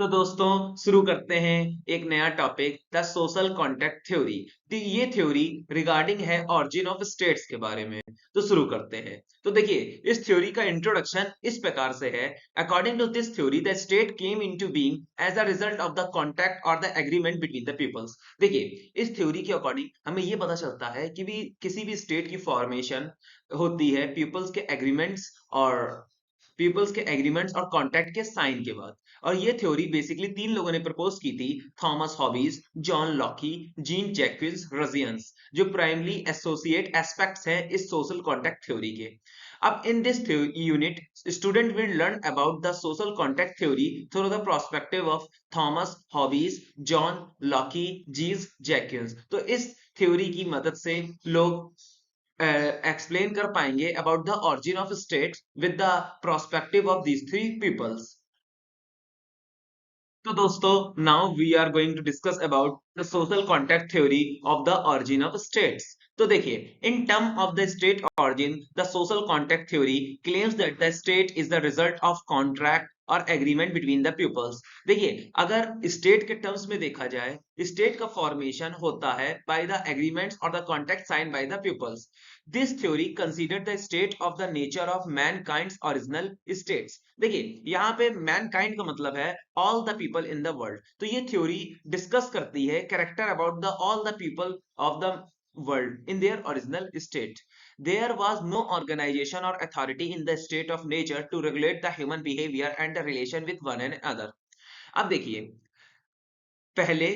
तो दोस्तों शुरू करते हैं एक नया topic the social contract theory. तो ये थ्योरी रिगार्डिंग है ऑरिजिन ऑफ स्टेट्स के बारे में। तो शुरू करते हैं। तो देखिए इस थ्योरी का इंट्रोडक्शन इस प्रकार से है। According to this theory the state came into being as a result of the contract और the agreement between the peoples. देखिए इस थ्योरी के अकॉर्डिंग हमें ये पता चलता है कि भी किसी भी स्टेट की फॉर्मेशन होती है पीपल्स के एग्रीमेंट्स और कॉन्ट्रैक्ट के साइन के बाद। और ये थ्योरी बेसिकली तीन लोगों ने प्रपोज की थी, Thomas Hobbes, John Locke, Jean Jacques रजियंस, जो प्राइमरी एसोसिएट एस्पेक्ट्स हैं इस सोशल कॉन्ट्रैक्ट थ्योरी के। अब in this unit student will learn about the social contract theory through the perspective of Thomas Hobbes, John Locke, Jean Jacques. तो इस theory की मदद से लोग explain कर पाएंगे about the origin of states with the perspective of these three peoples. तो दोस्तों now we are going to discuss about the social contract theory of the origin of states. तो देखिए in term of the state origin the social contract theory claims that the state is the result of contract और agreement between the peoples. देखिए अगर state के terms में देखा जाए, state का फॉर्मेशन होता है बाय द एग्रीमेंट्स और the contract sign by the peoples. This theory consider the state of the nature of mankinds original states. देखिए यहाँ पे मैनकाइंड का मतलब है all the people in the world. तो ये थ्योरी डिस्कस करती है character about the all the people of the world in their original state. There was no organization or authority in the state of nature to regulate the human behavior and the relation with one another. अब देखिए पहले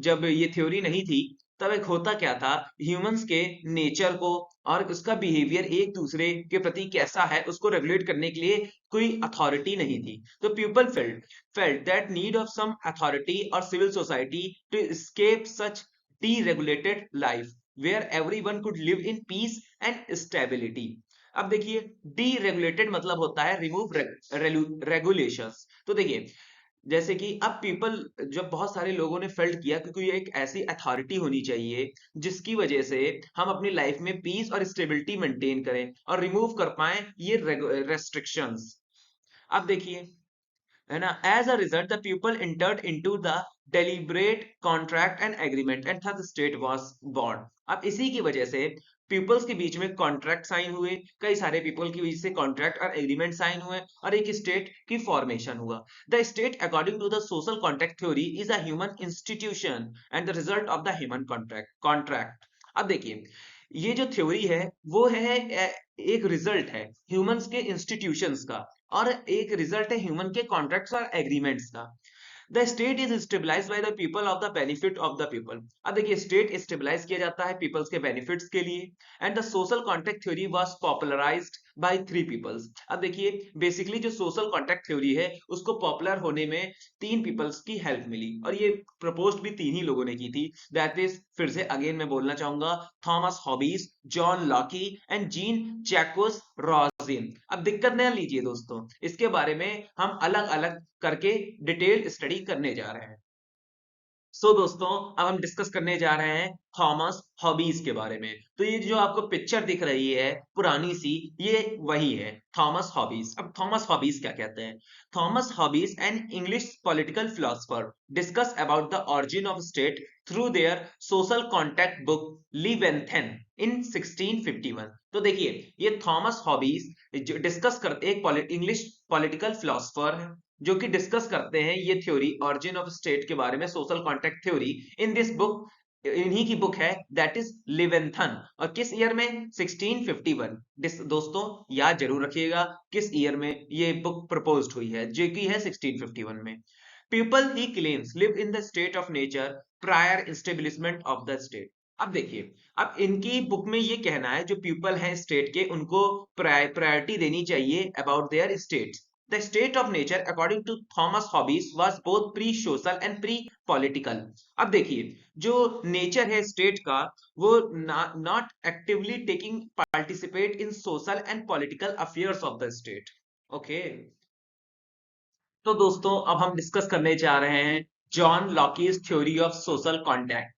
जब ये theory नहीं थी तब एक होता क्या था, ह्यूमंस के नेचर को और उसका बिहेवियर एक दूसरे के प्रति कैसा है उसको रेगुलेट करने के लिए कोई अथॉरिटी नहीं थी। तो people felt that need of some authority और civil society to escape such deregulated life where everyone could live in peace and stability. अब देखिए डीरेगुलेटेड मतलब होता है रिमूव रेगुलेशंस। तो देखिए जैसे कि अब पीपल जब बहुत सारे लोगों ने फेल्ट किया कि कोई एक ऐसी अथॉरिटी होनी चाहिए जिसकी वजह से हम अपनी लाइफ में पीस और स्टेबिलिटी मेंटेन करें और रिमूव कर पाए ये रेस्ट्रिक्शंस। अब देखिए है ना, as a result the people entered into the deliberate contract and agreement and thus state was born। अब इसी की वजह से पीपल्स के बीच में कॉन्ट्रैक्ट साइन हुए, कई सारे पीपल की वजह से कॉन्ट्रैक्ट और एग्रीमेंट साइन हुए और एक स्टेट की फॉर्मेशन हुआ। The state according to the social contract theory is a human institution and the result of the human contract. अब देखिए ये जो थ्योरी है वो है एक रिजल्ट है ह्यूमंस के इंस्टीट्यूशंस का और एक रिजल्ट है ह्यूमन के कॉन्ट्रैक्ट्स और एग्रीमेंट्स का। The state is stabilised by the people of the benefit of the people. अब देखिए स्टेट स्टेबलाइज किया जाता है पीपल्स के बेनिफिट्स के लिए। And the social contract theory was popularised by three peoples. अब देखिए बेसिकली जो सोशल कॉन्ट्रैक्ट थ्योरी है उसको पॉपुलर होने में तीन पीपल्स की हेल्प मिली और ये प्रपोज भी तीन ही लोगों ने की थी। दैट इज, फिर से अगेन मैं बोलना चाहूंगा, Thomas Hobbes, John Locke and Jean Jacques Rousseau. अब दिक्कत न लीजिए दोस्तों, इसके बारे में हम अलग अलग करके डिटेल स्टडी करने जा रहे हैं। दोस्तों अब हम डिस्कस करने जा रहे हैं थॉमस हॉबीज के बारे में। तो ये जो आपको पिक्चर दिख रही है पुरानी सी, ये वही है थॉमस हॉबीज। अब थॉमस हॉबीज क्या कहते हैं? Thomas Hobbes an English political philosopher discuss about the origin of state through their social contract book Leviathan in 1651। तो देखिए ये थॉमस हॉबीज जो डिस्कस करते एक इंग्लिश पॉलिटिकल फिलोसफर है जो कि डिस्कस करते हैं ये थ्योरी ऑरिजिन ऑफ स्टेट के बारे में, social contract theory. In this book, इन्हीं की बुक है दैट इज लिवेंथन। और किस ईयर में? 1651। दोस्तों याद जरूर रखिएगा किस ईयर में ये बुक प्रपोज्ड हुई है, जो कि है 1651 में। People he claims live in the state of nature prior establishment of the state. अब देखिए अब इनकी बुक में ये कहना है जो पीपल हैं स्टेट के उनको प्रायोरिटी देनी चाहिए about their states. The state of nature, according to Thomas Hobbes, was both pre-social and pre-political। अब देखिए जो नेचर है स्टेट का वो not actively taking participate in social and political affairs of the state. Okay, तो दोस्तों अब हम डिस्कस करने जा रहे हैं John Locke's theory of social contract.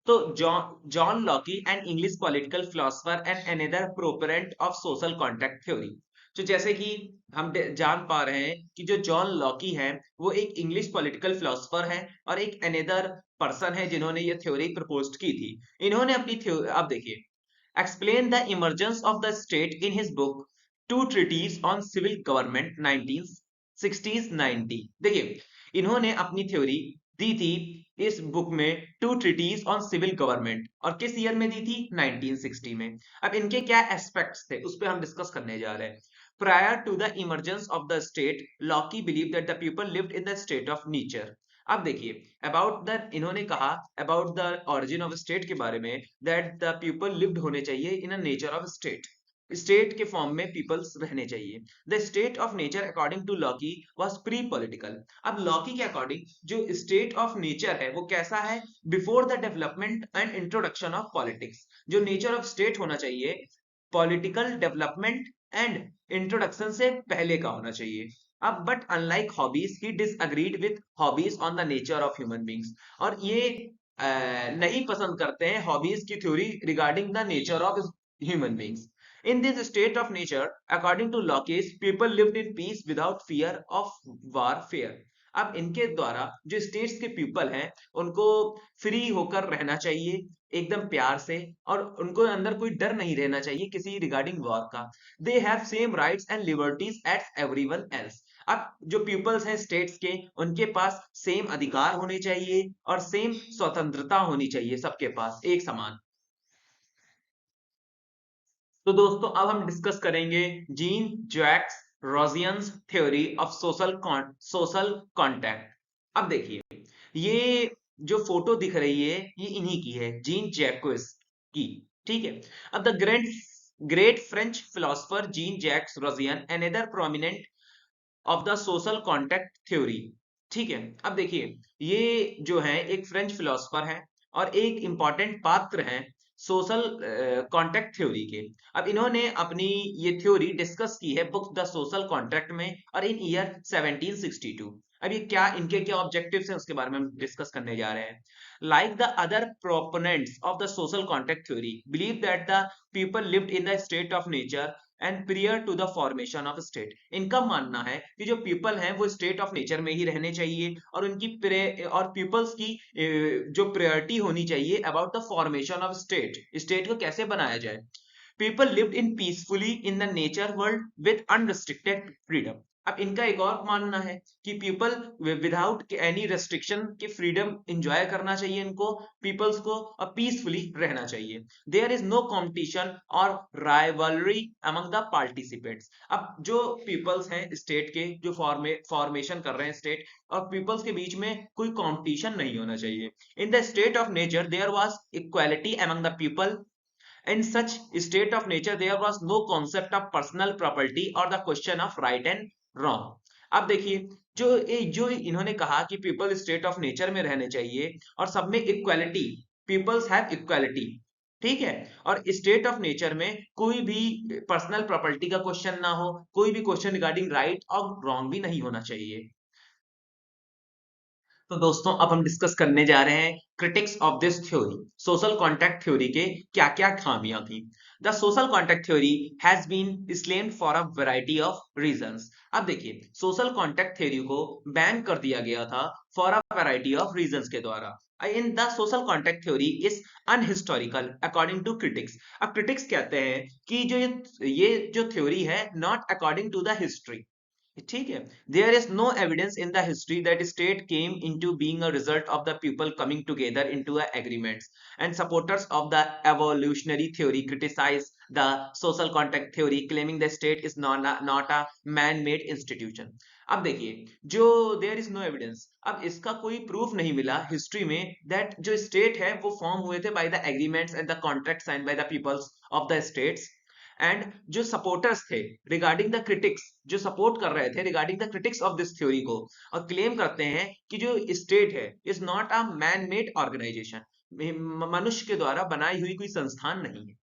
तो John Locke an English political philosopher and another proponent of social contract theory. तो जैसे कि हम जान पा रहे हैं कि जो जॉन लॉकी है वो एक इंग्लिश पॉलिटिकल फिलोसफर है और एक अनदर पर्सन है जिन्होंने ये थ्योरी प्रपोज की थी। इन्होंने अपनी थ्योरी, अब देखिए, explain the emergence of the state in his book Two Treatises on Civil Government 1960s-90। देखिए, इन्होंने अपनी थ्योरी दी थी इस बुक में two treatises on civil government, और किस ईयर में दी थी? 1960 में। अब इनके क्या एस्पेक्ट्स थे उस पर हम डिस्कस करने जा रहे हैं। Prior to the emergence of the state, Locke believed that the people lived in the state of nature। अब देखिए, अबाउट द, इन्होंने कहा about the origin of state के बारे में, that the people lived होने चाहिए in a nature of state, state के फॉर्म में पीपल्स रहने चाहिए। The state of nature according to Locke was pre political. अब लॉकी के अकॉर्डिंग जो स्टेट ऑफ नेचर है वो कैसा है? Before the development and introduction of politics. जो नेचर ऑफ स्टेट होना चाहिए पॉलिटिकल डेवलपमेंट एंड इंट्रोडक्शन से पहले का होना चाहिए। अब but unlike hobbies he disagreed with hobbies on the nature of human beings. और ये नहीं पसंद करते हैं हॉबीज की theory regarding the nature of human beings. In this state of nature, according to Locke, people lived in peace without fear of warfare। अब इनके द्वारा जो स्टेट्स के पीपल हैं उनको फ्री होकर रहना चाहिए एकदम प्यार से, और उनको अंदर कोई डर नहीं रहना चाहिए किसी रिगार्डिंग वॉर का। They have same rights and liberties at everyone else. अब जो पीपल्स हैं स्टेट्स के, उनके पास सेम अधिकार होने चाहिए और सेम स्वतंत्रता होनी चाहिए, सबके पास एक समान। तो दोस्तों अब हम डिस्कस करेंगे Jean Jacques Rousseau's theory of social contact. अब देखिए, ये जो फोटो दिख रही है ये इन्हीं की है, जीन जैक्विस की। ठीक है। अब the great French philosopher Jean Jacques Rousseau another prominent of the social contact theory. ठीक है। अब देखिए, ये जो है एक फ्रेंच फिलोसफर है और एक इंपॉर्टेंट पात्र हैं सोशल कॉन्ट्रैक्ट थ्योरी के। अब इन्होंने अपनी ये थ्योरी डिस्कस की है बुक द सोशल कॉन्ट्रैक्ट में और इन ईयर 1762। अब ये क्या, इनके क्या ऑब्जेक्टिव्स हैं उसके बारे में हम डिस्कस करने जा रहे हैं। Like the other proponents of the social contract theory believe that the people lived in the state of nature and prior to the formation of state. इनका मानना है कि जो पीपल हैं वो स्टेट ऑफ नेचर में ही रहने चाहिए और उनकी और पीपल्स की जो प्रायोरिटी होनी चाहिए about the formation of state, state को कैसे बनाया जाए। People lived in peacefully in the nature world with unrestricted freedom. अब इनका एक और मानना है कि पीपल विदाउट एनी रेस्ट्रिक्शन के फ्रीडम एंजॉय करना चाहिए इनको, पीपल्स को, और पीसफुली रहना चाहिए। देयर इज नो कंपटीशन और राइवलरी अमंग द पार्टिसिपेंट्स। अब जो पीपल्स हैं स्टेट के, जो फॉर्मेशन कर रहे हैं स्टेट और पीपल्स के बीच में कोई कंपटीशन नहीं होना चाहिए। In the state of nature there was equality among the people. In such state of nature, there was no concept of personal property or the question of right and wrong। अब देखिए, जो इन्होंने कहा कि people state of nature में रहने चाहिए और सब में इक्वालिटी, पीपल्स हैव इक्वालिटी। ठीक है। और स्टेट ऑफ नेचर में कोई भी पर्सनल प्रॉपर्टी का क्वेश्चन ना हो, कोई भी क्वेश्चन रिगार्डिंग राइट और रॉन्ग भी नहीं होना चाहिए। तो दोस्तों अब हम डिस्कस करने जा रहे हैं critics of this theory. Social contract theory के क्या क्या खामियां थी। The social contract theory has been slammed for a variety of reasons. अब देखिए, सोशल कॉन्ट्रैक्ट थ्योरी को बैन कर दिया गया था for a variety of reasons के द्वारा। In the social contract theory is unhistorical according to critics. अब क्रिटिक्स कहते हैं कि जो ये जो थ्योरी है not according to the history. ठीक है। There is no evidence in the history that state came into being a result of the people coming together into a agreements, and supporters of the evolutionary theory criticize the social contract theory claiming the state is not a man-made institution। अब देखिए, जो there is no evidence, अब इसका कोई proof नहीं मिला history में that जो स्टेट है वो फॉर्म हुए थे by the agreements and the contract sign by the peoples of the states. And जो सपोर्टर्स थे रिगार्डिंग द क्रिटिक्स, जो सपोर्ट कर रहे थे regarding the critics of this theory को, और क्लेम करते हैं कि जो स्टेट है is not a man made organisation, मनुष्य के द्वारा बनाई हुई कोई संस्थान नहीं है।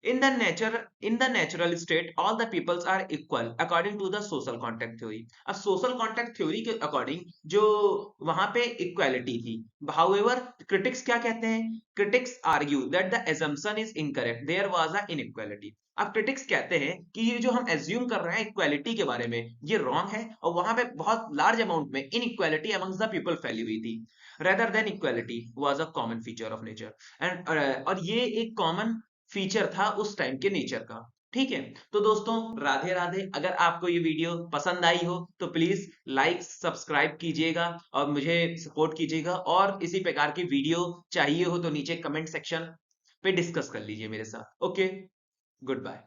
In the natural state, all the peoples are equal according to the social contract theory। अब social contract theory के according जो वहां पे equality थी। However, critics क्या कहते हैं? Critics argue that the assumption is incorrect, there was a inequality। अब क्रिटिक्स कहते हैं कि ये जो हम एज्यूम कर रहे हैं इक्वालिटी के बारे में, ये रॉन्ग है, और वहां पे बहुत लार्ज अमाउंट में इनइक्वालिटी अमंग्स द पीपल फैली हुई थी, rather than equality was a common feature of nature. And और ये एक कॉमन फीचर था उस टाइम के नेचर का। ठीक है, तो दोस्तों राधे राधे। अगर आपको ये वीडियो पसंद आई हो तो प्लीज लाइक सब्सक्राइब कीजिएगा और मुझे सपोर्ट कीजिएगा, और इसी प्रकार की वीडियो चाहिए हो तो नीचे कमेंट सेक्शन पे डिस्कस कर लीजिए मेरे साथ। Okay, good bye.